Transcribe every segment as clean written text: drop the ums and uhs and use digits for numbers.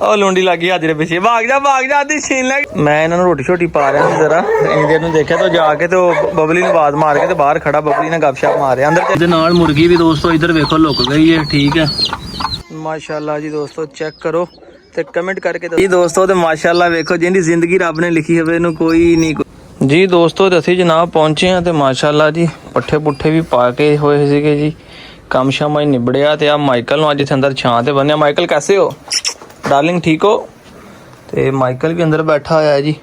ਉਹ ਲੁੰਡੀ ਲੱਗੀ ਹਾਜਰੇ ਪਿੱਛੇ ਭਾਗ ਜਾ ਆਦੀ ਛੀਨ ਲੈ। ਮੈਂ ਇਹਨਾਂ ਨੂੰ ਰੋਟੀ ਛੋਟੀ ਪਾ ਰਿਹਾ ਸੀ ਜ਼ਰਾ ਇੰਨੀ ਦੇਰ ਨੂੰ ਦੇਖਿਆ ਤਾਂ ਜਾ ਕੇ ਤੇ ਉਹ ਬਬਲੀ ਨੂੰ ਆਵਾਜ਼ ਮਾਰ ਕੇ ਤੇ ਬਾਹਰ ਖੜਾ ਬਬਲੀ ਨੇ ਗੱਪਸ਼ਪ ਮਾਰ ਰਿਹਾ ਅੰਦਰ ਦੇ ਨਾਲ ਮੁਰਗੀ ਵੀ ਦੋਸਤੋ ਇੱਧਰ ਵੇਖੋ ਲੁਕ ਗਈ ਹੈ। ਠੀਕ ਹੈ ਮਾਸ਼ਾਅੱਲਾ ਜੀ ਦੋਸਤੋ ਚੈੱਕ ਕਰੋ ਤੇ ਕਮੈਂਟ ਕਰਕੇ ਜੀ ਦੋਸਤੋ ਤੇ ਮਾਸ਼ਾਅੱਲਾ ਵੇਖੋ ਜਿੰਦੀ ਜ਼ਿੰਦਗੀ ਰੱਬ ਨੇ ਲਿਖੀ ਹੋਵੇ ਇਹਨੂੰ ਕੋਈ ਨਹੀਂ ਜੀ ਦੋਸਤੋ ਤੇ ਅਸੀਂ ਜਨਾਬ ਪਹੁੰਚੇ ਹਾਂ ਤੇ ਮਾਸ਼ਾਅੱਲਾ ਜੀ ਪੱਠੇ ਪੁੱਠੇ ਵੀ ਪਾ ਕੇ ਹੋਏ ਸੀਗੇ ਜੀ ਕੰਮ ਸ਼ਾਮ ਹੀ ਨਿਬੜਿਆ ਤੇ ਆ ਮਾਈਕਲ ਨੂੰ ਅੱਜ ਇੱਥੇ ਅੰਦਰ ਛਾਂ ਤੇ ਬੰਨਿਆ। ਮਾਈਕਲ कैसे हो डार्लिंग ठीक हो? ਤੇ ਮਾਈਕਲ ਵੀ ਅੰਦਰ ਬੈਠਾ ਹੋਇਆ ਜੀ।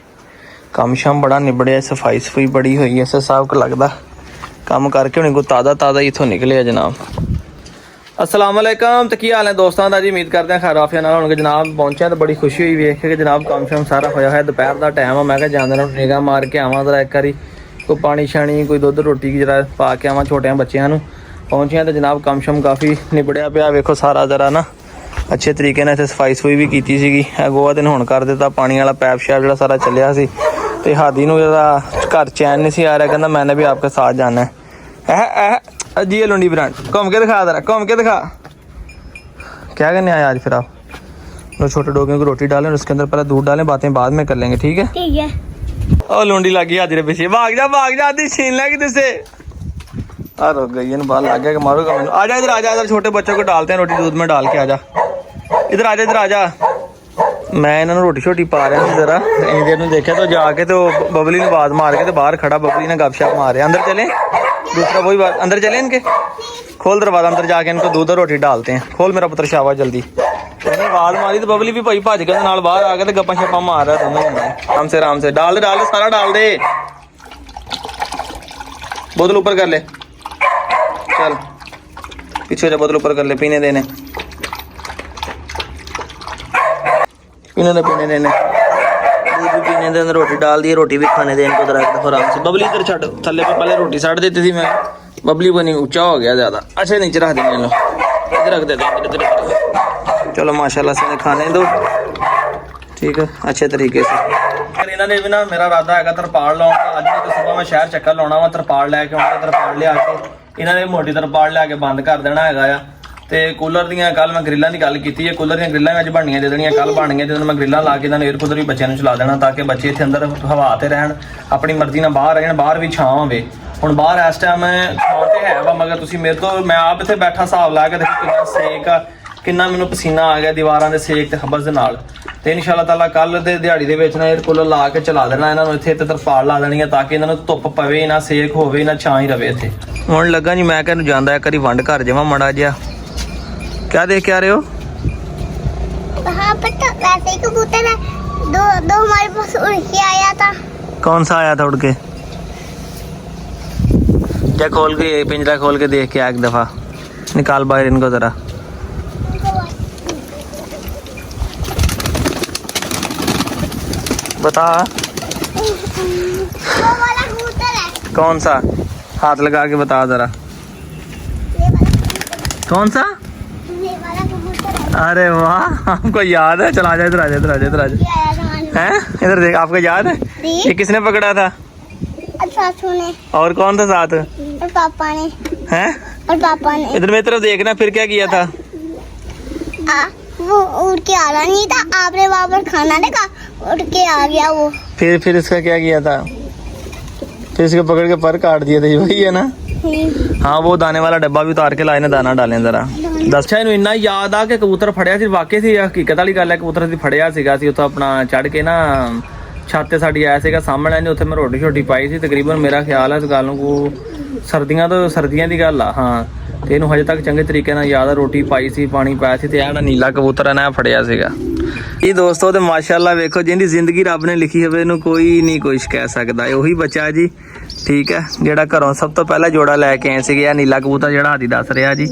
ਕੰਮ ਸ਼ਾਮ ਬੜਾ ਨਿਬੜਿਆ ਸਫਾਈ ਸਫਾਈ ਬੜੀ ਹੋਈ ਐ ਸਾਹਿਬ ਕੋ ਲੱਗਦਾ ਕੰਮ ਕਰਕੇ ਹੁਣੇ ਕੋ ਤਾਜ਼ਾ ਇਥੋਂ ਨਿਕਲਿਆ ਜਨਾਬ। अस्सलाम वालेकुम तो की हाल है दोस्तों का जी। उम्मीद करते हैं खैर आफिया नाल होणगे जनाब। पहुंचा तो बड़ी खुशी हुई वेख के जनाब काम शाम सारा होया है। दोपहर का टाइम है मैं जाने निगाह मार के आवां जरा एक बारी कोई पानी शानी कोई दुध रोटी जरा पा के आवां छोटे बच्चों पहुंचे तो जनाब काम शाम काफ़ी निबड़िया पिया वेखो सारा जरा ना अच्छे तरीके ने सफाई सफाई भी की सीगी। गोआ दिन हुण कर दिता पानी वाला पैप शैप जो सारा चलिया सी ते हादी नूं घर चैन नहीं सी आ रहा कहना मैंने भी आपके साथ जाना है। जी लुंडी ब्रांड घूम के दिखा जरा घूम के दिखा क्या करने आए आज फिर आप लोग। छोटे डोगियों को रोटी डालें उसके अंदर पहले दूध डालें बातें बाद में कर लेंगे ठीक है। ओ लुंडी लगी हाजरे पीछे भाग जा आधी छीन लेगी तुझसे। रुक गई है बाहर लग गया कि मारूंगा मैंने। आजा इधर छोटे बच्चों को डालते हैं रोटी दूध में डाल के आजा इधर आजा। मैं इन्होंने रोटी छोटी पा रहा ਸੀ जरा ਇੰਨੀ ਦੇਰ ਨੂੰ ਦੇਖਿਆ तो जाके तो बबली ने आवाज मार के तो बाहर खड़ा बबली ने गपशप मार रहा। अंदर चले दूसरा वही बात अंदर चले इनके खोल दरवाजा अंदर जाके इनको दूध और रोटी डालते हैं। खोल मेरा पुत्र शाबाश जल्दी। उन्होंने आवाज मारी तो बबली भी भाई भज के नाल बाहर आ गए तो गप्पा शप्पा मार रहा दोनों आराम से डाल दे सारा डाल दे। बोतल ऊपर कर ले चल पीछे जा बोतल ऊपर कर ले पीने देने पीने देने दूध भी पीने देने रोटी डाल दी रोटी भी खाने दे इनको जरा आराम से। बबली इधर छड़ थल्ले पे पहले रोटी साड़ देती थी मैं बबली बनी ऊंचा हो गया ज़्यादा। अच्छा नीचे रख देंगे लो इधर रख देते हैं चलो माशाल्लाह से खाने दो ठीक है अच्छे तरीके से। फिर इन्होंने भी ना मेरा इरादा है तरपाल लाने का। अज तो सुबह मैं शहर चक्कर लाना वा तरपाल लैके आना तरपाल लिया के इन्होंने मोटी तरपाल लिया के बंद कर देना है। तो कूलर दियाँ कल मैं ग्रिलों की गल की है कूलर दी ग्रिलों अज बननियां दे देनियां कल बन गई तो मैं ग्रिलों ला के एयर कूलर भी बच्चों चला देना ताकि बच्चे इतने अंदर हवा ते रहन अपनी मर्जी नाल बाहर रहन बाहर भी छां होवे। हुण बाहर इस टाइम छां ते है वा मगर तुसीं मेरे तो मैं आप इत्थे बैठा हिसाब ला के देखो कितना सेक आ कितना मैनूं पसीना आ गया दीवारां दे सेक ते हबस दे नाल। ते इंशाअल्लाह ताला कल दे दिहाड़ी दे विच ना एयर कूलर ला के चला देना इन्हां नूं इत्थे ते तरपाल ला देनी है ताकि इन्हां नूं धुप्प पवे ना सेक होवे ना छां ही रवे इत्थे। हुण लगा जी मैं कहूं जांदा एक वारी वंड घर जावां माड़ा जिहा। क्या देख के आ रहे हो? वहाँ पर तो वैसे ही कबूतर है दो हमारे पास उड़ के आया था। कौन सा आया था उड़ के? क्या खोल के पिंजरा खोल के देख के एक दफा निकाल बाहर इनको जरा। बता वो वाला कबूतर है। कौन सा? हाथ लगा के बता जरा कौन सा? अरे वाह आपको याद है। चला इधर आजा हैं इधर देख आपको याद है ये किसने पकड़ा था? सासू ने। और कौन था साथ? और पापा ने। हैं? और पापा ने। इधर मेरी तरफ देखना फिर क्या किया था? वो उड़ के आ रहा नहीं था आपने वहाँ पर खाना देखा उड़ के आ गया वो। फिर इसका क्या किया था? फिर इसको पकड़ के पर काट दिया था वही है ना। हाँ वो दाने वाला डब्बा भी उतार के लाए ने दाना डालें जरा दस इन्हू इन्ना याद आ कि कबूतर फड़िया सी वाकई सी हकीकत वाली गल है कबूतर सी फड़िया सीगा सी उत्थों अपना चढ़ के ना छत ते साडी आया सीगा सामने ने उत्थे मैं रोटी छोटी पाई सी तकरीबन मेरा ख्याल है इस गल को सर्दियां दी गल आ। हाँ ते इहनू हजे तक चंगे तरीके नाल याद है रोटी पाई सी पानी पाया सी ते इह जेहड़ा नीला कबूतर है ना फड़िया सीगा। ये दोस्तों तो माशाल्लाह वेखो जिंदी जिंदगी रब ने लिखी होवे इहनू कोई नहीं कुछ कह सकदा। उही बच्चा जी ठीक है जेड़ा घरों सब तो पहला जोड़ा लैके आए थे नीला कबूतर जेड़ा हादी दस रहा जी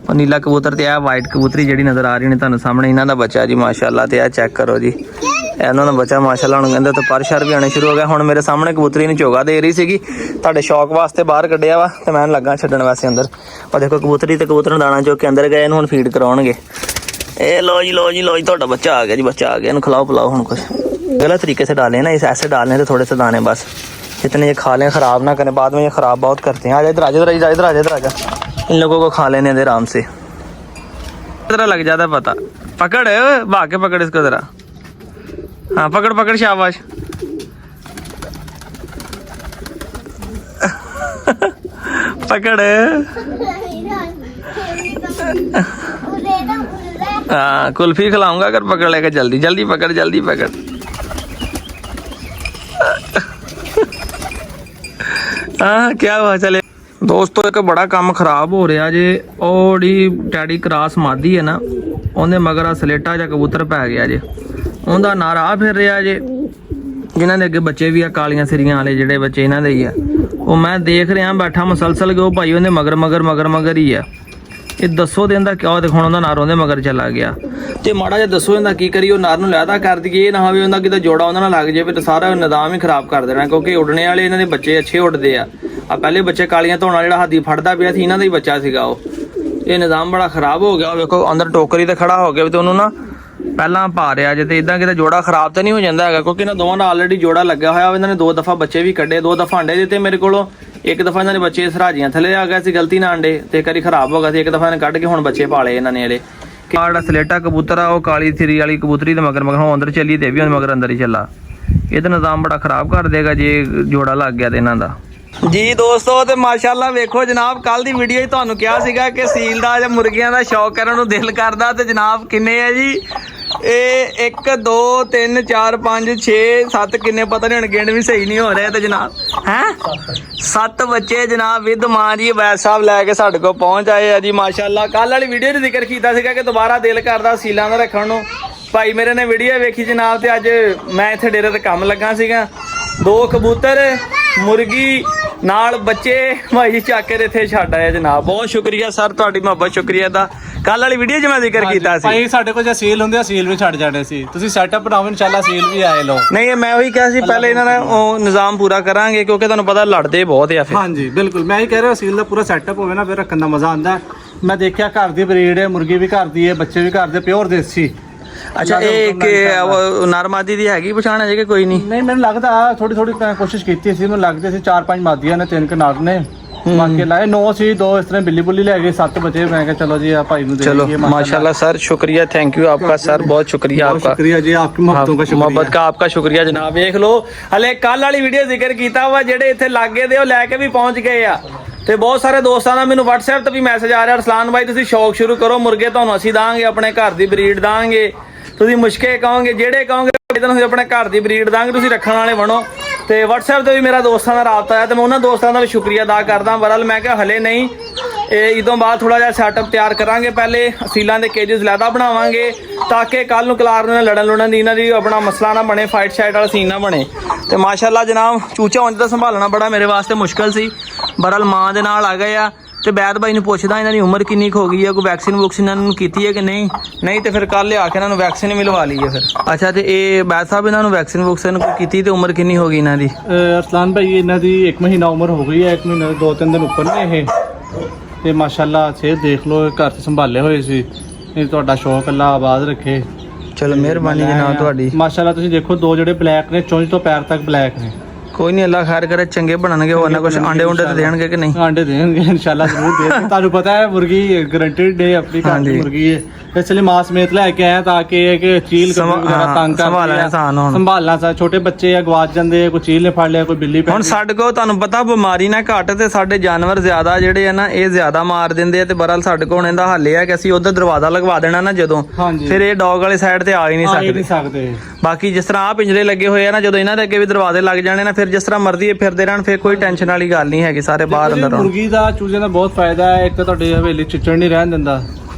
और नीला कबूतर ते वाइट कबूतरी जी नज़र आ रही ने तुहानू सामने इन्हां दा बच्चा जी माशाल्लाह ते चेक करो जी इन्हां दा बच्चा माशाल्लाह हुण कहंदे तो पर शर भी आने शुरू हो गया। हुण मेरे सामने कबूतरी ने चोगा दे रही सीगी तुहाडे शौक वास्ते बाहर कढ़िया वा ते मैं लगा छड्डण वास्ते अंदर। और देखो कबूतरी ते कबूतर दाना चुक के अंदर गए हुण फीड कराउणगे। ए लो जी तुहाडा बच्चा आ गया जी बच्चा आ गया इन्हू खिलाओ पिलाओ हुण कुछ गलत तरीके से डालें ना इस ऐसे डालने थे थोड़े से दाने बस जितने ये खा लें ख़राब ना करें बाद में ये ख़राब बहुत करते हैं। इधर आजा इन लोगों को खा लेने दे आराम से तरह लग जाता है पता। पकड़ भाग के पकड़ इसको जरा। हाँ पकड़ पकड़ शाबाश। पकड़। हाँ कुल्फी खिलाऊंगा अगर पकड़ लेगा। जल्दी जल्दी पकड़ जल्दी पकड़। हाँ क्या हुआ चले दोस्तों एक बड़ा काम खराब हो रहा जे। ओड़ी डैडी क्रास मादी है ना ਉਹਦੇ ਮਗਰ ਆ ਸਲੇਟਾ ਜਾਂ ਕਬੂਤਰ ਪੈ ਗਿਆ ਜੇ। ਉਹਦਾ ਨਾਰਾ ਫਿਰ ਰਿਹਾ ਜੇ। ਜਿਨ੍ਹਾਂ ਦੇ ਅੱਗੇ ਬੱਚੇ ਵੀ ਆ ਕਾਲੀਆਂ ਸਿਰੀਆਂ ਵਾਲੇ ਜਿਹੜੇ ਬੱਚੇ ਇਹਨਾਂ ਦੇ ਹੀ ਆ ਉਹ ਮੈਂ ਦੇਖ ਰਿਹਾ ਬੈਠਾ ਮਸਲਸਲ ਕੇ ਉਹ ਭਾਈ ਉਹਦੇ ਮਗਰ ਮਗਰ ਮਗਰ ਮਗਰ ਹੀ ਆ। ਇਹ ਦੱਸੋ ਦੇ ਇਹਦਾ ਕਿਉਂ ਦਿਖਾਉਣ ਦਾ ਨਾਰ ਉਹਦੇ ਮਗਰ ਚਲਾ ਗਿਆ ਤੇ ਮਾੜਾ ਜਿਹਾ ਦੱਸੋ ਇਹਦਾ ਕੀ ਕਰੀਏ। ਉਹ ਨਾਰ ਨੂੰ ਲੈਦਾ ਕਰ ਦਈਏ ਇਹ ਨਾ ਹੋਵੇ ਉਹਦਾ ਕਿਤੇ ਜੋੜਾ ਉਹਨਾਂ ਨਾਲ ਲੱਗ ਜਾਵੇ ਤੇ ਸਾਰਾ ਨਿਜ਼ਾਮ ਹੀ ਖਰਾਬ ਕਰ ਦੇਣਾ ਕਿਉਂਕਿ ਉੱਡਣੇ ਵਾਲੇ ਇਹਨਾਂ ਦੇ ਬੱਚੇ ਅੱਛੇ ਉੱਡਦੇ ਆ। ਆ ਪਹਿਲੇ ਬੱਚੇ ਕਾਲੀਆਂ ਧੋਣ ਵਾਲਾ ਜਿਹੜਾ ਹਾਦੀ ਫੜਦਾ ਪਿਆ ਸੀ ਇਹਨਾਂ ਦਾ ਹੀ ਬੱਚਾ ਸੀਗਾ ਉਹ। ਇਹ ਨਿਜ਼ਾਮ ਬੜਾ ਖਰਾਬ ਹੋ ਗਿਆ। ਵੇਖੋ ਅੰਦਰ ਟੋਕਰੀ ਤੇ ਖੜਾ ਹੋ ਗਿਆ ਤੇ ਉਹਨੂੰ ਨਾ ਪਹਿਲਾਂ ਪਾ ਰਿਹਾ ਜੇ ਤੇ ਇਦਾਂ ਕਿਤੇ ਜੋੜਾ ਖਰਾਬ ਤਾਂ ਨਹੀਂ ਹੋ ਜਾਂਦਾ ਹੈਗਾ ਕਿਉਂਕਿ ਇਹਨਾਂ ਦੋਵਾਂ ਦਾ ਆਲਰੇਡੀ ਜੋੜਾ ਲੱਗਿਆ ਹੋਇਆ। ਇਹਨਾਂ ਨੇ 2 ਦਫਾ ਬੱਚੇ ਵੀ ਕੱਢੇ 2 ਦਫਾ ਅੰਡੇ ਦਿੱਤੇ ਮੇਰੇ ਕੋਲੋਂ। ਇੱਕ ਦਫਾ ਇਹਨਾਂ ਦੇ ਬੱਚੇ ਸਰਾਜੀਆਂ ਥੱਲੇ ਆ ਗਏ ਸੀ ਗਲਤੀ ਨਾਲ ਅੰਡੇ ਤੇ ਇੱਕ ਵਾਰੀ ਖਰਾਬ ਹੋ ਗਿਆ ਸੀ। ਇੱਕ ਦਫਾ ਇਹਨੇ ਕੱਢ ਕੇ ਹੁਣ ਬੱਚੇ ਪਾਲੇ ਇਹਨਾਂ ਨੇ ਇਹਦੇ। ਜਿਹੜਾ ਸਲੇਟਾ ਕਬੂਤਰ ਆ ਉਹ ਕਾਲੀ ਥਿਰੀ ਵਾਲੀ ਕਬੂਤਰੀ ਦੇ ਮਗਰ ਮਗਰ ਹੁਣ ਅੰਦਰ ਚੱਲੀ ਤੇ ਵੀ ਹੁਣ ਮਗਰ ਅੰਦਰ ਹੀ ਚੱਲਾ। ਇਹ ਤਾਂ ਨਿਜ਼ਾਮ ਬੜਾ ਖਰਾਬ ਕਰ ਦੇਗਾ ਜੇ ਜੋੜਾ ਲੱਗ ਗਿਆ ਤੇ ਇਹਨਾਂ ਦਾ। ਜੀ ਦੋਸਤੋ ਤੇ ਮਾਸ਼ਾਅੱਲਾ ਵੇਖੋ ਜਨਾਬ ਕੱਲ ਦੀ ਵੀਡੀਓ 'ਚ ਤੁਹਾਨੂੰ ਕਿਹਾ ਸੀਗਾ ਕਿ ਸੀਲ ਦਾ ਜਾਂ ਮੁਰਗੀਆਂ ਦਾ ਸ਼ੌਕ ਕਰਨ ਨੂੰ ਦਿਲ ਕਰਦਾ ਤੇ ਜਨਾਬ ਕਿੰਨੇ ਆ ਜੀ ਇਹ 1 2 3 4 5 6 7 ਕਿੰਨੇ ਪਤਾ ਨਹੀਂ ਹੁਣ ਗਿਣ ਵੀ ਸਹੀ ਨਹੀਂ ਹੋ ਰਿਹਾ ਤੇ ਜਨਾਬ ਹੈ 7 ਬੱਚੇ ਜਨਾਬ ਵਿਦ ਮਾਂ ਜੀ ਵੈਦ ਸਾਹਿਬ ਲੈ ਕੇ ਸਾਡੇ ਕੋਲ ਪਹੁੰਚ ਆਏ ਆ ਜੀ ਮਾਸ਼ਾਅੱਲਾ। ਕੱਲ ਵਾਲੀ ਵੀਡੀਓ 'ਚ ਜ਼ਿਕਰ ਕੀਤਾ ਸੀਗਾ ਕਿ ਦੁਬਾਰਾ ਦਿਲ ਕਰਦਾ ਸੀਲਾਂ ਦਾ ਰੱਖਣ ਨੂੰ। ਭਾਈ ਮੇਰੇ ਨੇ ਵੀਡੀਓ ਵੇਖੀ ਜਨਾਬ ਤੇ ਅੱਜ ਮੈਂ ਇੱਥੇ ਡੇਰੇ ਤੇ ਕੰਮ ਲੱਗਾ ਸੀਗਾ। 2 ਕਬੂਤਰ ਮੁਰਗੀ ਨਾਲ ਬੱਚੇ ਭਾਈ ਚੱਕ ਕੇ ਇੱਥੇ ਛੱਡ ਆਏ ਜਨਾਬ। ਬਹੁਤ ਸ਼ੁਕਰੀਆ ਸਰ ਤੁਹਾਡੀ ਮੁਹੱਬਤ ਸ਼ੁਕਰੀਆ ਦਾ। ਕੱਲ ਵਾਲੀ ਵੀਡੀਓ 'ਚ ਮੈਂ ਜ਼ਿਕਰ ਕੀਤਾ ਸੀ ਭਾਈ ਸਾਡੇ ਕੋਲ ਜੇ ਸੀਲ ਹੁੰਦੇ ਆ ਸੀਲ ਵੀ ਛੱਡ ਜਾਣੇ ਸੀ। ਤੁਸੀਂ ਸੈਟਅਪ ਬਣਾਓ ਇਨਸ਼ਾਅੱਲਾ ਸੀਲ ਵੀ ਆਏ ਲੋ। ਨਹੀਂ ਮੈਂ ਉਹੀ ਕਿਹਾ ਸੀ ਪਹਿਲੇ ਇਹਨਾਂ ਦਾ ਉਹ ਨਿਜ਼ਾਮ ਪੂਰਾ ਕਰਾਂਗੇ ਕਿਉਂਕਿ ਤੁਹਾਨੂੰ ਪਤਾ ਲੜਦੇ ਬਹੁਤ ਆ ਫਿਰ। ਹਾਂਜੀ ਬਿਲਕੁਲ ਮੈਂ ਹੀ ਕਹਿ ਰਿਹਾ ਸੀਲ ਦਾ ਪੂਰਾ ਸੈਟਅਪ ਹੋਵੇ ਨਾ ਫਿਰ ਰੱਖਣ ਦਾ ਮਜ਼ਾ ਆਉਂਦਾ। ਮੈਂ ਦੇਖਿਆ ਘਰ ਦੀ ਬਰੀਡ ਹੈ ਮੁਰਗੀ ਵੀ ਘਰ ਦੀ ਹੈ ਬੱਚੇ ਵੀ ਘਰ ਦੇ ਪਿਓਰ ਦੇਸੀ। ਅੱਛਾ ਇਹ ਕਿ ਨਰਮਾਦੀ ਦੀ ਹੈਗੀ ਪਛਾਣ ਹੈ ਕਿ ਕੋਈ ਨਹੀਂ? ਨਹੀਂ ਮੈਨੂੰ ਲੱਗਦਾ ਥੋੜੀ ਥੋੜੀ ਕੋਸ਼ਿਸ਼ ਕੀਤੀ ਸੀ। ਮੈਨੂੰ ਲੱਗਦੇ ਸੀ 4-5 ਮਾਦੀਆਂ ਨੇ 3 ਕਨਾਰ ਨੇ ਬਾਕੀ ਲਾਏ 9 ਸੀ 2 ਇਸ ਤਰ੍ਹਾਂ ਬਿੱਲੀ ਬੁੱਲੀ ਲੈ ਗਏ 7 ਬਚੇ। मैं कहा चलो जी आप भाई ਨੂੰ ਦੇ चलो माशाल्लाह सर शुक्रिया थैंक यू आपका सर बहुत शुक्रिया आपका। शुक्रिया जी आपकी मोहब्बतों का शुक्रिया मोहब्बत का आपका शुक्रिया जनाब। देख लो हले कल वाली वीडियो जिक्र कीता वा ਜਿਹੜੇ ਇੱਥੇ ਲਾਗੇ ਦੇ ਉਹ ਲੈ ਕੇ ਵੀ ਪਹੁੰਚ ਗਏ ਆ ਤੇ ਬਹੁਤ ਸਾਰੇ ਦੋਸਤਾਂ ਦਾ ਮੈਨੂੰ WhatsApp ਤੇ ਵੀ ਮੈਸੇਜ ਆ ਰਿਹਾ ਅਰਸਲਾਨ ਭਾਈ ਤੁਸੀਂ ਸ਼ੌਕ ਸ਼ੁਰੂ ਕਰੋ ਮੁਰਗੇ ਤੁਹਾਨੂੰ ਅਸੀਂ ਦਾਂਗੇ ਆਪਣੇ ਘਰ ਦੀ ਬਰੀਡ ਦਾਂਗੇ। ਤੁਸੀਂ ਮੁਸ਼ਕੇ ਕਹੋਗੇ ਜਿਹੜੇ ਕਹੋਗੇ ਤੁਹਾਨੂੰ ਆਪਣੇ ਘਰ ਦੀ ਬਰੀਡ ਦਾਂਗੇ ਤੁਸੀਂ ਰੱਖਣ ਵਾਲੇ ਬਣੋ। ਤੇ WhatsApp ਤੇ ਵੀ ਮੇਰਾ ਦੋਸਤਾਂ ਦਾ ਰਾਬਤਾ ਹੈ ਤੇ ਮੈਂ ਉਹਨਾਂ ਦੋਸਤਾਂ ਦਾ ਵੀ ਸ਼ੁਕਰੀਆ ਅਦਾ ਕਰਦਾ। ਬਰਲ ਮੈਂ ਕਿਹਾ ਹਲੇ ਨਹੀਂ ਇਹ ਇਦੋਂ ਬਾਅਦ ਥੋੜਾ ਜਿਹਾ ਸੈਟਅਪ ਤਿਆਰ ਕਰਾਂਗੇ। ਪਹਿਲੇ ਸੀਲਾਂ ਦੇ ਕੇਜਸ ਲੈਦਾ ਬਣਾਵਾਂਗੇ ਤਾਂ ਕਿ ਕੱਲ ਨੂੰ ਕਲਾਰ ਨਾਲ ਲੜਨ ਦੀ ਇਹਨਾਂ ਦੀ ਆਪਣਾ ਮਸਲਾ ਨਾ ਬਣੇ ਫਾਈਟ ਸ਼ਾਈਟ ਵਾਲਾ ਸੀਨ ਨਾ ਬਣੇ। ਤੇ ਮਾਸ਼ਾਅੱਲਾ ਜਨਾਬ ਚੂਚਾ ਉਂਝ ਤਾਂ ਸੰਭਾਲਣਾ ਬੜਾ ਮੇਰੇ ਵਾਸਤੇ ਮੁਸ਼ਕਲ ਸੀ। ਬਰਲ ਮਾਂ ਦੇ ਨਾਲ ਆ ਗਏ ਆ ਤੇ ਬੈਦ ਭਾਈ ਨੂੰ ਪੁੱਛਦਾ ਇਹਨਾਂ ਦੀ ਉਮਰ ਕਿੰਨੀ ਹੋ ਗਈ ਹੈ ਕੋਈ ਵੈਕਸੀਨ ਵੁਕਸੀਨ ਇਹਨਾਂ ਨੂੰ ਕੀਤੀ ਹੈ ਕਿ ਨਹੀਂ ਤੇ ਫਿਰ ਕੱਲ ਲਿਆ ਕੇ ਇਹਨਾਂ ਨੂੰ ਵੈਕਸੀਨ ਹੀ ਮਿਲਵਾ ਲਈਏ ਫਿਰ। ਅੱਛਾ ਤੇ ਇਹ ਬੈਦ ਸਾਹਿਬ ਇਹਨਾਂ ਨੂੰ ਵੈਕਸੀਨ ਵੁਕਸੀਨ ਕੋਈ ਕੀਤੀ ਤੇ ਉਮਰ ਕਿੰਨੀ ਹੋ ਗਈ ਇਹਨਾਂ ਦੀ? ਅਰਸਲਾਨ ਭਾਈ ਇਹਨਾਂ ਦੀ 1 ਮਹੀਨਾ ਉਮਰ ਹੋ ਗਈ ਹੈ। 1 ਮਹੀਨਾ 2-3 ਦਿਨ ਉੱਪਰ ਨੇ ਇਹ ਤੇ ਮਾਸ਼ਾਅੱਲਾ ਸਿਹਤ ਦੇਖ ਲਓ ਘਰ 'ਚ ਸੰਭਾਲੇ ਹੋਏ ਸੀ। ਇਹ ਤੁਹਾਡਾ ਸ਼ੌਕ ਅੱਲਾ ਆਬਾਦ ਰੱਖੇ। ਚਲੋ ਮਿਹਰਬਾਨੀ ਜਨਾਬ ਤੁਹਾਡੀ। ਮਾਸ਼ਾਅੱਲਾ ਤੁਸੀਂ ਦੇਖੋ 2 ਜਿਹੜੇ ਬਲੈਕ ਨੇ ਚੁੰਝ ਤੋਂ ਪੈਰ ਤੱਕ ਬਲੈਕ ਨੇ। ਕੋਈ ਨਹੀਂ ਅੱਲਾ ਖੈਰ ਕਰੇ ਚੰਗੇ ਬਣਨਗੇ ਹੋਰ ਨਾ ਕੁਝ ਆਂਡੇ ਉਂਡੇ ਤੇ ਦੇਣਗੇ ਕਿ ਨਹੀਂ? ਆਂਡੇ ਦੇਣਗੇ ਇਨਸ਼ਾਅੱਲਾ ਜ਼ਰੂਰ ਦੇਣਗੇ। ਤੁਹਾਨੂੰ ਪਤਾ ਹੈ ਮੁਰਗੀ ਗਰੰਟਿਡ ਡੇ ਆਪਣੀ ਘਰ ਦੀ ਮੁਰਗੀ ਹੈ ਇਸ ਲਈ ਮਾਸ ਸਮੇਤ ਲੈ ਕੇ ਆਇਆ ਤਾਂ ਕਿ ਚੀਲ ਵਗੈਰਾ ਤੰਗ ਸੰਭਾਲਣਾ ਸਾ ਛੋਟੇ ਬੱਚੇ ਆ ਗਵਾਚ ਜਾਂਦੇ ਕੋਈ ਚੀਲ ਨੇ ਫੜ ਲਿਆ ਕੋਈ ਬਿੱਲੀ। ਹੁਣ ਸਾਡੇ ਕੋਲ ਤੁਹਾਨੂੰ ਪਤਾ ਬਿਮਾਰੀ ਨਾ ਘੱਟ ਤੇ ਸਾਡੇ ਜਾਨਵਰ ਜ਼ਿਆਦਾ ਜਿਹੜੇ ਆ ਨਾ ਇਹ ਜ਼ਿਆਦਾ ਮਾਰ ਦਿੰਦੇ ਆ ਤੇ ਬਰਲ ਸਾਡੇ ਕੋਲ ਇਹਦਾ ਹੱਲ ਇਹ ਆ ਕਿ ਅਸੀਂ ਉਧਰ ਦਰਵਾਜ਼ਾ ਲਗਵਾ ਦੇਣਾ ਨਾ ਜਦੋਂ ਫਿਰ ਇਹ ਡੌਗ ਵਾਲੀ ਸਾਈਡ ਤੇ ਆ ਹੀ ਨਹੀਂ ਸਕਦੇ। ਬਾਕੀ ਜਿਸ ਤਰ੍ਹਾਂ ਆ ਪਿੰਜਰੇ ਲੱਗੇ ਹੋਏ ਆ ਨਾ ਜਦੋਂ ਇਹਨਾਂ ਦੇ ਅੱਗੇ ਵੀ ਦਰਵਾਜ਼ੇ ਲੱਗ ਜਾਣੇ ਨਾ ਫਿਰ ਜਿਸ ਤਰ੍ਹਾਂ ਮਰਜ਼ੀ ਇਹ ਫਿਰਦੇ ਰਹਿਣ ਫਿਰ ਕੋਈ ਟੈਨਸ਼ਨ ਵਾਲੀ ਗੱਲ ਨਹੀਂ ਹੈਗੀ ਸਾਰੇ ਬਾਹਰ ਅੰਦਰ। ਮੁਰਗੀ ਦਾ ਚੂਜ਼ੇ ਦਾ ਬਹੁਤ ਫਾਇਦਾ ਹੈ। ਇੱਕ ਤਾਂ ਤੁਹਾਡੀ ਹਵੇਲੀ ਚਿੱਚੜ ਨਹੀਂ ਰਹਿਣ ਦਿੰਦਾ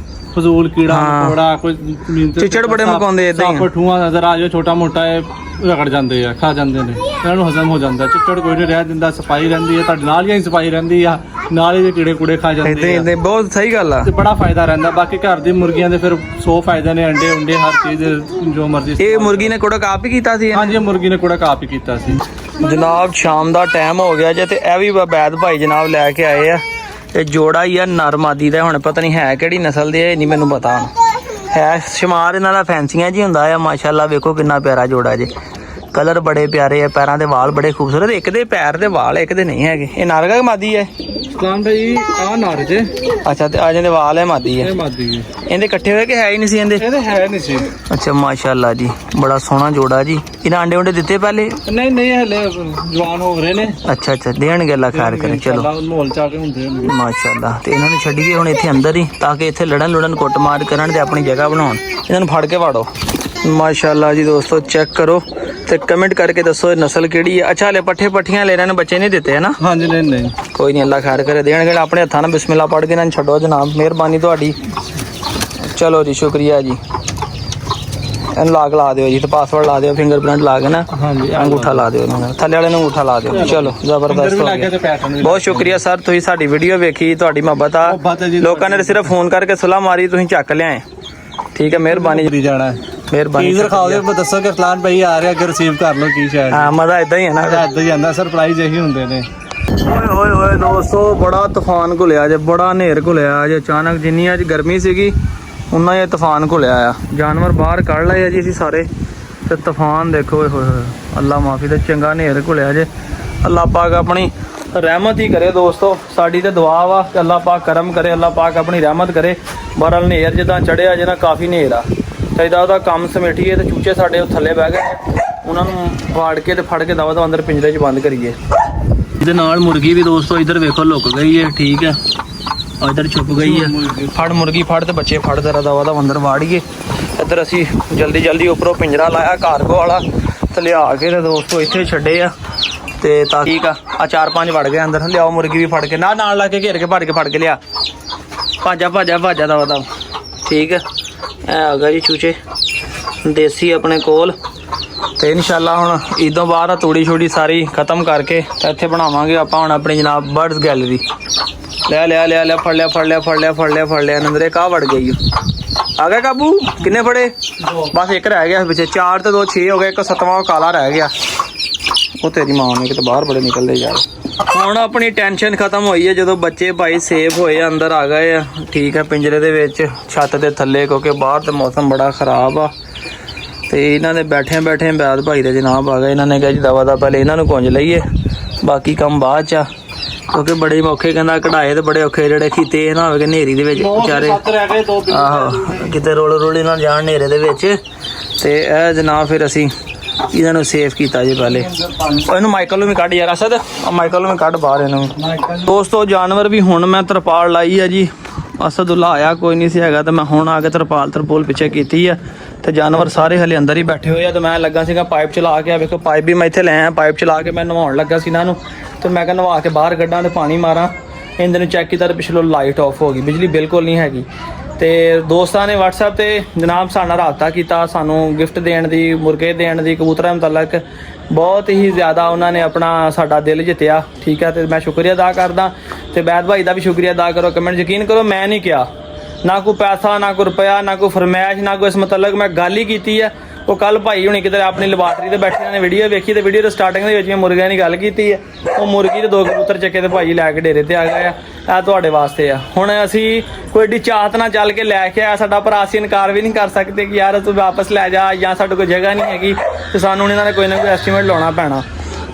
ਫਜ਼ੂਲ ਕੀੜਾ ਮਕੌੜਾ ਕੋਈ ਚਿੱਚੜ ਬੜੇ ਮਕਾਉਂਦੇ ਇਦਾਂ ਹੀ ਠੂਆ ਨਜ਼ਰ ਆ ਜਾਓ ਛੋਟਾ ਮੋਟਾ ਰਗੜ ਜਾਂਦੇ ਆ ਖਾ ਜਾਂਦੇ ਨੇ ਇਹਨਾਂ ਨੂੰ ਹਜ਼ਮ ਹੋ ਜਾਂਦਾ। ਚਿੱਚੜ ਕੋਈ ਨਹੀਂ ਰਹਿ ਦਿੰਦਾ ਸਫਾਈ ਰਹਿੰਦੀ ਹੈ ਤੁਹਾਡੇ ਨਾਲ ਹੀ ਸਫਾਈ ਰਹਿੰਦੀ ਆ ਨਾਲ ਹੀ ਕੀੜੇ ਕੂੜੇ ਖਾ ਜਾਂਦੇ ਆ। ਬਹੁਤ ਸਹੀ ਗੱਲ ਆ ਤੇ ਬੜਾ ਫਾਇਦਾ ਰਹਿੰਦਾ। ਬਾਕੀ ਘਰ ਦੀ ਮੁਰਗੀਆਂ ਦੇ ਫਿਰ 100 ਫਾਇਦੇ ਨੇ ਅੰਡੇ ਉਂਡੇ ਹਰ ਚੀਜ਼ ਜੋ ਮਰਜ਼ੀ। ਇਹ ਮੁਰਗੀ ਨੇ ਕੁੜਕ ਆਪ ਹੀ ਕੀਤਾ ਸੀ? ਹਾਂਜੀ ਮੁਰਗੀ ਨੇ ਕੁੜਕ ਆਪ ਹੀ ਕੀਤਾ ਸੀ ਜਨਾਬ। ਸ਼ਾਮ ਦਾ ਟਾਈਮ ਹੋ ਗਿਆ ਜੇ ਤੇ ਇਹ ਵੀ ਬੈਦ ਭਾਈ ਜਨਾਬ ਲੈ ਕੇ ਆਏ ਆ। ਇਹ ਜੋੜਾ ਹੀ ਆ ਨਰਮਾਦੀ ਦਾ ਹੁਣ ਪਤਾ ਨਹੀਂ ਹੈ ਕਿਹੜੀ ਨਸਲ ਦੇ ਨਹੀਂ ਮੈਨੂੰ ਪਤਾ ਹੈ ਸ਼ਮਾਰ ਇਹਨਾਂ ਦਾ ਫੈਂਸੀਆਂ ਜੀ ਹੁੰਦਾ ਆ ਮਾਸ਼ਾਅੱਲਾ। ਵੇਖੋ ਕਿੰਨਾ ਪਿਆਰਾ ਜੋੜਾ ਜੇ ਕਲਰ ਬੜੇ ਪਿਆਰੇ ਆ, ਪੈਰਾਂ ਦੇ ਵਾਲ ਬੜੇ ਖੂਬਸੂਰਤ। ਇੱਕ ਦੇ ਪੈਰ ਦੇ ਵਾਲ, ਇੱਕ ਦੇ ਨਹੀਂ ਹੈਗੇ। ਇਹ ਨਾਰਗਾ ਕਿ ਮਾਦੀ ਹੈ? ਸਲਾਮ ਭਾਈ ਆ ਨਾਰ ਜੇ। ਅੱਛਾ, ਤੇ ਆ ਜਾਂਦੇ ਵਾਲ ਹੈ ਮਾਦੀ ਹੈ। ਇਹ ਮਾਦੀ ਹੈ। ਇਹਦੇ ਇਕੱਠੇ ਹੋਏ ਕਿ ਹੈ ਹੀ ਨਹੀਂ ਸੀ ਇਹਦੇ? ਇਹਦੇ ਹੈ ਨਹੀਂ ਸੀ। ਅੱਛਾ, ਮਾਸ਼ਾਅੱਲਾ ਜੀ, ਬੜਾ ਸੋਹਣਾ ਜੋੜਾ ਜੀ। ਇਹਨਾਂ ਅੰਡੇ ਉਂਡੇ ਦਿੱਤੇ ਪਹਿਲੇ? ਨਹੀਂ ਨਹੀਂ, ਹਲੇ ਜਵਾਨ ਹੋ ਰਹੇ ਨੇ। ਅੱਛਾ ਅੱਛਾ, ਦੇਣਗੇ, ਅੱਲਾ ਖੈਰ ਕਰੇ। ਚਲੋ ਮਾਹੌਲ ਚ ਆ ਕੇ ਹੁੰਦੇ ਨੇ ਮਾਸ਼ਾਅੱਲਾ। ਤੇ ਇਹਨਾਂ ਨੂੰ ਛੱਡੀਏ ਹੁਣ ਇੱਥੇ ਅੰਦਰ ਹੀ, ਤਾਂ ਕਿ ਇੱਥੇ ਲੜਨ ਲੁੜਨ ਕੁੱਟਮਾਰ ਕਰਨ ਤੇ ਆਪਣੀ ਜਗ੍ਹਾ ਬਣਾਉਣ। ਇਹਨਾਂ ਨੂੰ ਫੜ ਕੇ ਵਾੜੋ। ਮਾਸ਼ਾਅੱਲਾ ਜੀ ਦੋਸਤੋ, ਚੈੱਕ ਕਰੋ ਤੇ ਕਮੈਂਟ ਕਰਕੇ ਦੱਸੋ ਇਹ ਨਸਲ ਕਿਹੜੀ ਹੈ। ਅੱਛਾ, ਹਲੇ ਪੱਠੇ ਪੱਠੀਆਂ ਲੈ ਇਹਨਾਂ ਨੇ ਬੱਚੇ ਨਹੀਂ ਦਿੱਤੇ ਹੈ ਨਾ? ਹਾਂਜੀ, ਨਹੀਂ ਨਹੀਂ, ਕੋਈ ਨਹੀਂ, ਅੱਲਾ ਖੈਰ ਕਰੇ, ਦੇਣਗੇ। ਆਪਣੇ ਹੱਥਾਂ ਨਾਲ ਬਿਸਮਿਲ੍ਲਾ ਪੜ੍ਹ ਕੇ ਇਹਨਾਂ ਨੂੰ ਛੱਡੋ ਜਨਾਬ, ਮਿਹਰਬਾਨੀ ਤੁਹਾਡੀ। ਚਲੋ ਜੀ, ਸ਼ੁਕਰੀਆ ਜੀ। ਇਹਨੂੰ ਲਾਕ ਲਾ ਦਿਓ ਜੀ, ਤੇ ਪਾਸਵਰਡ ਲਾ ਦਿਓ, ਫਿੰਗਰਪ੍ਰਿੰਟ ਲਾ ਕੇ ਨਾ। ਹਾਂਜੀ, ਅੰਗੂਠਾ ਲਾ ਦਿਓ ਇਹਨਾਂ ਨੂੰ, ਥੱਲੇ ਵਾਲੇ ਨੂੰ ਅੰਗੂਠਾ ਲਾ ਦਿਓ। ਚਲੋ, ਜ਼ਬਰਦਸਤ ਹੋ ਗਿਆ। ਬਹੁਤ ਸ਼ੁਕਰੀਆ ਸਰ, ਤੁਸੀਂ ਸਾਡੀ ਵੀਡੀਓ ਵੇਖੀ, ਤੁਹਾਡੀ ਮੁਹੱਬਤ ਆ। ਲੋਕਾਂ ਨੇ ਸਿਰਫ ਫੋਨ ਕਰਕੇ ਸੁਲਾਹ ਮਾਰੀ, ਤੁਸੀਂ ਚੱਕ ਲਿਆਏ। ਠੀਕ ਹੈ, ਮਿਹਰਬਾਨੀ ਜੀ। ਜਾਣਾ ਮਿਹਰਬਾਨੀ। ਚੀਜ਼ ਰਖਾਓਗੇ, ਦੱਸੋ ਕਿ ਫਲਾਨ ਭਾਈ ਆ ਰਿਹਾ, ਅੱਗੇ ਰਿਸੀਵ ਕਰ ਲਓ। ਕੀ ਸ਼ਾਇਦ ਹਾਂ, ਮਜ਼ਾ ਇਦਾਂ ਹੀ ਹੈ ਨਾ, ਇਦਾਂ ਹੀ ਆਂਦਾ। ਸਰਪ੍ਰਾਈਜ਼ ਇਹੀ ਹੁੰਦੇ ਨੇ। ਓਏ ਹੋਏ ਹੋਏ ਦੋਸਤੋ, ਬੜਾ ਤੂਫਾਨ ਘੁਲਿਆ ਜੇ, ਬੜਾ ਹਨੇਰ ਘੁਲਿਆ ਜੇ। ਅਚਾਨਕ ਜਿੰਨੀ ਅੱਜ ਗਰਮੀ ਸੀਗੀ ਉਨਾ ਹੀ ਤੂਫਾਨ ਘੁਲਿਆ ਆ। ਜਾਨਵਰ ਬਾਹਰ ਕੱਢ ਲਏ ਆ ਜੀ ਅਸੀਂ ਸਾਰੇ, ਤੇ ਤੂਫਾਨ ਦੇਖੋ। ਓਏ ਹੋਏ ਹੋਏ, ਅੱਲਾ ਮਾਫੀ, ਤੇ ਚੰਗਾ ਹਨੇਰ ਘੁਲਿਆ ਜੇ। ਅੱਲਾ ਪਾਕ ਆਪਣੀ ਰਹਿਮਤ ਹੀ ਕਰੇ ਦੋਸਤੋ, ਸਾਡੀ ਤੇ ਦੁਆ ਵਾ ਕਿ ਅੱਲਾ ਪਾਕ ਕਰਮ ਕਰੇ, ਅੱਲਾ ਪਾਕ ਆਪਣੀ ਰਹਿਮਤ ਕਰੇ। ਬਹਰਹਾਲ ਹਨੇਰ ਜਿੱਦਾਂ ਚੜਿਆ ਜੇ ਨਾ, ਕਾਫੀ ਹਨੇਰ ਆ, ਚਾਹੀਦਾ ਉਹਦਾ ਕੰਮ ਸਮੇਟੀਏ। ਤੇ ਚੂਚੇ ਸਾਡੇ ਉਹ ਥੱਲੇ ਬਹਿ ਗਏ, ਉਹਨਾਂ ਨੂੰ ਫਾੜ ਕੇ ਤੇ ਫੜ ਕੇ ਦਵਾ ਅੰਦਰ ਪਿੰਜਰੇ 'ਚ ਬੰਦ ਕਰੀਏ। ਇਹਦੇ ਨਾਲ ਮੁਰਗੀ ਵੀ ਦੋਸਤੋ ਇੱਧਰ ਵੇਖੋ ਲੁਕ ਗਈ ਹੈ। ਠੀਕ ਹੈ, ਇੱਧਰ ਛੁਪ ਗਈ ਹੈ। ਫੜ ਮੁਰਗੀ ਫੜ, ਤੇ ਬੱਚੇ ਫੜ, ਜ਼ਰਾ ਦਵਾ ਦਾ ਅੰਦਰ ਵਾੜੀਏ। ਇੱਧਰ ਅਸੀਂ ਜਲਦੀ ਜਲਦੀ ਉੱਪਰੋਂ ਪਿੰਜਰਾ ਲਾਇਆ ਕਾਰਗੋ ਵਾਲਾ, ਤੇ ਲਿਆ ਕੇ ਤੇ ਦੋਸਤੋ ਇੱਥੇ ਛੱਡੇ ਆ। ਤੇ ਤਾਂ ਠੀਕ ਆ, 4-5 ਵੜ ਗਏ ਅੰਦਰ। ਲਿਆਓ ਮੁਰਗੀ ਵੀ ਫੜ ਕੇ, ਨਾਲ ਲਾ ਕੇ ਘੇਰ ਕੇ ਭੱਜ ਕੇ ਫੜ ਕੇ ਲਿਆ। ਭਾਜਾ ਭਾਜਾ ਭਾਜਾ ਦਵਾ ਦਾ। ਠੀਕ ਹੈ, ਇਹ ਆ ਗਿਆ ਜੀ ਚੂਚੇ ਦੇਸੀ ਆਪਣੇ ਕੋਲ। ਤੇ ਇਨਸ਼ਾਅੱਲਾ ਹੁਣ ਇਦੋਂ ਬਾਅਦ ਆ ਤੂੜੀ ਛੋੜੀ ਸਾਰੀ ਖਤਮ ਕਰਕੇ ਤੇ ਇੱਥੇ ਬਣਾਵਾਂਗੇ ਆਪਾਂ ਹੁਣ ਆਪਣੀ ਜਨਾਬ ਬਰਡਸ ਗੈਲਰੀ। ਲੈ ਲਿਆ ਲਿਆ ਲਿਆ, ਫੜ ਲਿਆ ਫੜ ਲਿਆ ਫੜ ਲਿਆ ਫੜ ਲਿਆ ਫੜ ਲਿਆ। ਨੰਦਰੇ ਕਾਹ ਵੜ ਗਈ ਆ ਗਿਆ ਕਾਬੂ। ਕਿੰਨੇ ਫੜੇ? ਬਸ ਇੱਕ ਰਹਿ ਗਿਆ ਪਿੱਛੇ। 4 ਤੇ 2 6 ਹੋ ਗਏ। ਇੱਕ 7ਵਾਂ ਕਾਲਾ ਰਹਿ ਗਿਆ। ਉਹ ਤੇਰੀ ਮਾਂ ਨੇ ਕਿਤੇ ਬਾਹਰ ਬੜੇ ਨਿਕਲਦੇ ਯਾਰ। ਹੁਣ ਆਪਣੀ ਟੈਨਸ਼ਨ ਖਤਮ ਹੋਈ ਹੈ ਜਦੋਂ ਬੱਚੇ ਭਾਈ ਸੇਫ ਹੋਏ ਅੰਦਰ ਆ ਗਏ ਆ। ਠੀਕ ਹੈ, ਪਿੰਜਰੇ ਦੇ ਵਿੱਚ, ਛੱਤ ਦੇ ਥੱਲੇ, ਕਿਉਂਕਿ ਬਾਹਰ ਤੇ ਮੌਸਮ ਬੜਾ ਖਰਾਬ ਆ। ਤੇ ਇਹਨਾਂ ਦੇ ਬੈਠੇ ਬੈਦ ਭਾਈ ਦੇ ਜਨਾਬ ਆ ਗਏ। ਇਹਨਾਂ ਨੇ ਕਿਹਾ ਜੀ ਦਵਾ ਦਾ ਪਹਿਲੇ ਇਹਨਾਂ ਨੂੰ ਕੁੰਝ ਲਈਏ, ਬਾਕੀ ਕੰਮ ਬਾਅਦ ਚ ਆ। ਕਿਉਂਕਿ ਬੜੇ ਔਖੇ ਕਹਿੰਦਾ ਕਢਾਏ, ਤੇ ਬੜੇ ਔਖੇ ਜਿਹੜੇ ਕੀਤੇ ਇਹ ਨਾ ਹੋਵੇ ਕਿ ਹਨੇਰੀ ਦੇ ਵਿੱਚ ਵਿਚਾਰੇ ਆਹੋ ਕਿਤੇ ਰੋਲ ਨਾ ਜਾਣ ਹਨੇਰੇ ਦੇ ਵਿੱਚ। ਤੇ ਇਹ ਜਨਾਬ ਫਿਰ ਅਸੀਂ ਇਹਨਾਂ ਨੂੰ ਸੇਫ ਕੀਤਾ ਜੀ ਪਹਿਲੇ। ਇਹਨੂੰ ਮਾਈਕਲ ਨੂੰ ਵੀ ਕੱਢ ਯਾਰ ਅਸਦ, ਮਾਈਕਲ ਨੂੰ ਵੀ ਕੱਢ ਬਾਹਰ ਇਹਨੂੰ। ਦੋਸਤੋ ਜਾਨਵਰ ਵੀ ਹੁਣ ਮੈਂ ਤਰਪਾਲ ਲਾਈ ਆ ਜੀ। ਅਸਦੁੱਲਾ ਆਇਆ ਕੋਈ ਨਹੀਂ ਸੀ ਹੈਗਾ, ਤੇ ਮੈਂ ਹੁਣ ਆ ਕੇ ਤਰਪੋਲ ਪਿੱਛੇ ਕੀਤੀ ਆ। ਤੇ ਜਾਨਵਰ ਸਾਰੇ ਹਲੇ ਅੰਦਰ ਹੀ ਬੈਠੇ ਹੋਏ ਆ। ਤੇ ਮੈਂ ਲੱਗਾ ਸੀਗਾ ਪਾਈਪ ਚਲਾ ਕੇ, ਆ ਵੇਖੋ ਪਾਈਪ ਵੀ ਮੈਂ ਇੱਥੇ ਲੈ ਆਇਆ। ਪਾਈਪ ਚਲਾ ਕੇ ਮੈਂ ਨਵਾਉਣ ਲੱਗਾ ਸੀ ਇਹਨਾਂ ਨੂੰ। ਤੇ ਮੈਂ ਕਿਹਾ ਨਵਾ ਕੇ ਬਾਹਰ ਕੱਢਾਂ ਤੇ ਪਾਣੀ ਮਾਰਾਂ। ਇੰਜਨ ਨੂੰ ਚੈੱਕ ਕੀਤਾ ਤੇ ਪਿਛਲੋਂ ਲਾਈਟ ਆਫ ਹੋ ਗਈ, ਬਿਜਲੀ ਬਿਲਕੁਲ ਨਹੀਂ ਹੈਗੀ। ਤੇ ਦੋਸਤਾਂ ਨੇ WhatsApp ਤੇ ਜਨਾਬ ਸਾਡੇ ਨਾਲ ਰਾਬਤਾ ਕੀਤਾ, ਸਾਨੂੰ ਗਿਫਟ ਦੇਣ ਦੀ, ਮੁਰਗੇ ਦੇਣ ਦੀ, ਕਬੂਤਰਾਂ ਮੁਤਲਕ ਬਹੁਤ ਹੀ ਜ਼ਿਆਦਾ ਉਹਨਾਂ ਨੇ ਆਪਣਾ ਸਾਡਾ ਦਿਲ ਜਿੱਤਿਆ। ਠੀਕ ਹੈ, ਤੇ ਮੈਂ ਸ਼ੁਕਰੀਆ ਅਦਾ ਕਰਦਾ। ਤੇ ਬੈਦ ਭਾਈ ਦਾ ਵੀ ਸ਼ੁਕਰੀਆ ਅਦਾ ਕਰੋ। ਕਮੈਂਟ ਯਕੀਨ ਕਰੋ, ਮੈਂ ਨਹੀਂ ਕਿਹਾ, ਨਾ ਕੋਈ ਪੈਸਾ, ਨਾ ਕੋਈ ਰੁਪਇਆ, ਨਾ ਕੋਈ ਫਰਮਾਇਸ਼, ਨਾ ਕੋਈ ਇਸ ਮੁਤਲਕ ਮੈਂ ਗੱਲ ਹੀ ਕੀਤੀ ਹੈ। ਉਹ ਕੱਲ ਭਾਈ ਹੁਣੀ ਕਿਤੇ ਆਪਣੀ ਲੈਬਾਰਟਰੀ ਤੇ ਬੈਠੇ ਨੇ ਵੀਡੀਓ ਵੇਖੀ, ਤੇ ਵੀਡੀਓ ਦੇ ਸਟਾਰਟਿੰਗ ਦੇ ਵਿੱਚ ਮੈਂ ਮੁਰਗਿਆਂ ਦੀ ਗੱਲ ਕੀਤੀ ਹੈ। ਉਹ ਮੁਰਗੀ ਤੇ 2 ਕਬੂਤਰ ਚੱਕੇ ਤੇ ਭਾਈ ਲੈ ਕੇ ਡੇਰੇ ਤੇ ਆ ਗਏ ਆ। ਇਹ ਤੁਹਾਡੇ ਵਾਸਤੇ ਆ। ਹੁਣ ਅਸੀਂ ਕੋਈ ਏਡੀ ਚਾਹਤ ਨਾਲ ਚੱਲ ਕੇ ਲੈ ਕੇ ਆਇਆ, ਸਾਡਾ ਭਰਾ ਅਸੀਂ ਇਨਕਾਰ ਵੀ ਨਹੀਂ ਕਰ ਸਕਦੇ ਕਿ ਯਾਰ ਤੂੰ ਵਾਪਸ ਲੈ ਜਾ, ਜਾਂ ਸਾਡੇ ਕੋਲ ਜਗ੍ਹਾ ਨਹੀਂ ਹੈਗੀ। ਤੇ ਸਾਨੂੰ ਇਹਨਾਂ ਨੇ ਕੋਈ ਨਾ ਕੋਈ ਐਸਟੀਮੇਟ ਲਾਉਣਾ ਪੈਣਾ।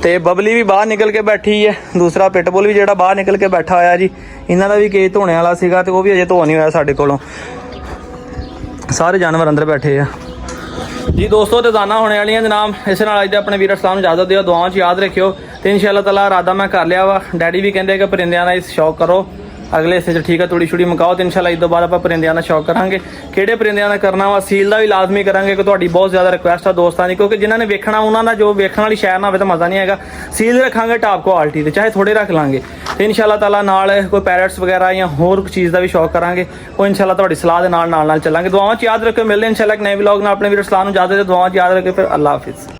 ਤੇ ਬਬਲੀ ਵੀ ਬਾਹਰ ਨਿਕਲ ਕੇ ਬੈਠੀ ਹੈ, ਦੂਸਰਾ ਪਿਟਬੁਲ ਵੀ ਜਿਹੜਾ ਬਾਹਰ ਨਿਕਲ ਕੇ ਬੈਠਾ ਹੋਇਆ ਜੀ। ਇਹਨਾਂ ਦਾ ਵੀ ਕੇਸ ਧੋਣੇ ਵਾਲਾ ਸੀਗਾ, ਤੇ ਉਹ ਵੀ ਅਜੇ ਧੋ ਨਹੀਂ ਹੋਇਆ ਸਾਡੇ ਕੋਲੋਂ। ਸਾਰੇ ਜਾਨਵਰ ਅੰਦਰ ਬੈਠੇ ਆ ਜੀ। ਦੋਸਤੋ ਰੋਜ਼ਾਨਾ ਹੋਣੇ ਵਾਲੀਆਂ ਜਨਾਬ। ਇਸ ਨਾਲ ਅੱਜ ਦੇ ਆਪਣੇ ਵੀਰ ਅਸਲਾਮ ਨੂੰ ਇਜਾਜ਼ਤ ਦਿਓ। ਦੁਆਵਾਂ 'ਚ ਯਾਦ ਰੱਖਿਓ। ਤੇ ਇਨਸ਼ਾਅੱਲਾ ਤਾਲਾ ਇਰਾਦਾ ਮੈਂ ਕਰ ਲਿਆ ਵਾ। ਡੈਡੀ ਵੀ ਕਹਿੰਦੇ ਕਿ ਪਰਿੰਦਿਆਂ ਦਾ ਸ਼ੌਕ ਕਰੋ ਅਗਲੇ ਹਿੱਸੇ 'ਚ। ਠੀਕ ਹੈ, ਤੂੜੀ ਛੁੜੀ ਮੁਕਾਓ। ਤੇ ਇਨਸ਼ਾਅੱਲਾ ਇਸ ਤੋਂ ਬਾਅਦ ਆਪਾਂ ਪਰਿੰਦਿਆਂ ਦਾ ਸ਼ੌਕ ਕਰਾਂਗੇ। ਕਿਹੜੇ ਪਰਿੰਦਿਆਂ ਦਾ ਕਰਨਾ ਵਾ, ਸੀਲ ਦਾ ਵੀ ਲਾਜ਼ਮੀ ਕਰਾਂਗੇ, ਕਿ ਤੁਹਾਡੀ ਬਹੁਤ ਜ਼ਿਆਦਾ ਰਿਕੁਐਸਟ ਆ ਦੋਸਤਾਂ ਦੀ। ਕਿਉਂਕਿ ਜਿਨ੍ਹਾਂ ਨੇ ਵੇਖਣਾ ਉਹਨਾਂ ਦਾ ਜੋ ਵੇਖਣ ਵਾਲੀ ਸ਼ੈ ਨਾ ਹੋਵੇ ਤਾਂ ਮਜ਼ਾ ਨਹੀਂ ਹੈਗਾ। ਸੀਲ ਰੱਖਾਂਗੇ ਟਾਪ ਕੁਆਲਿਟੀ ਦੇ, ਚਾਹੇ ਥੋੜੇ ਰੱਖ ਲਾਂਗੇ। ਤੇ ਇਨਸ਼ਾਅੱਲਾ ਤਾਲਾ ਨਾਲ ਕੋਈ ਪੈਰਟਸ ਵਗੈਰਾ ਜਾਂ ਹੋਰ ਚੀਜ਼ ਦਾ ਵੀ ਸ਼ੌਕ ਕਰਾਂਗੇ। ਉਹ ਇਨਸ਼ਾਅੱਲਾ ਤੁਹਾਡੀ ਸਲਾਹ ਦੇ ਨਾਲ ਚੱਲਾਂਗੇ। ਦੁਆਵਾਂ 'ਚ ਯਾਦ ਰੱਖਿਓ। ਮਿਲਦੇ ਇਨਸ਼ਾਅੱਲਾ ਇੱਕ ਨਵੇਂ ਵਲੌਗ ਨਾਲ। ਆਪਣੇ ਵੀਰ ਅਸਲਾਮ ਨੂੰ ਇਜਾਜ਼ਤ ਦਿਓ। ਦੁਆਵਾਂ 'ਚ ਯਾਦ ਰੱਖਿਓ। ਫਿਰ ਅੱਲਾ ਹਾਫਿਜ਼।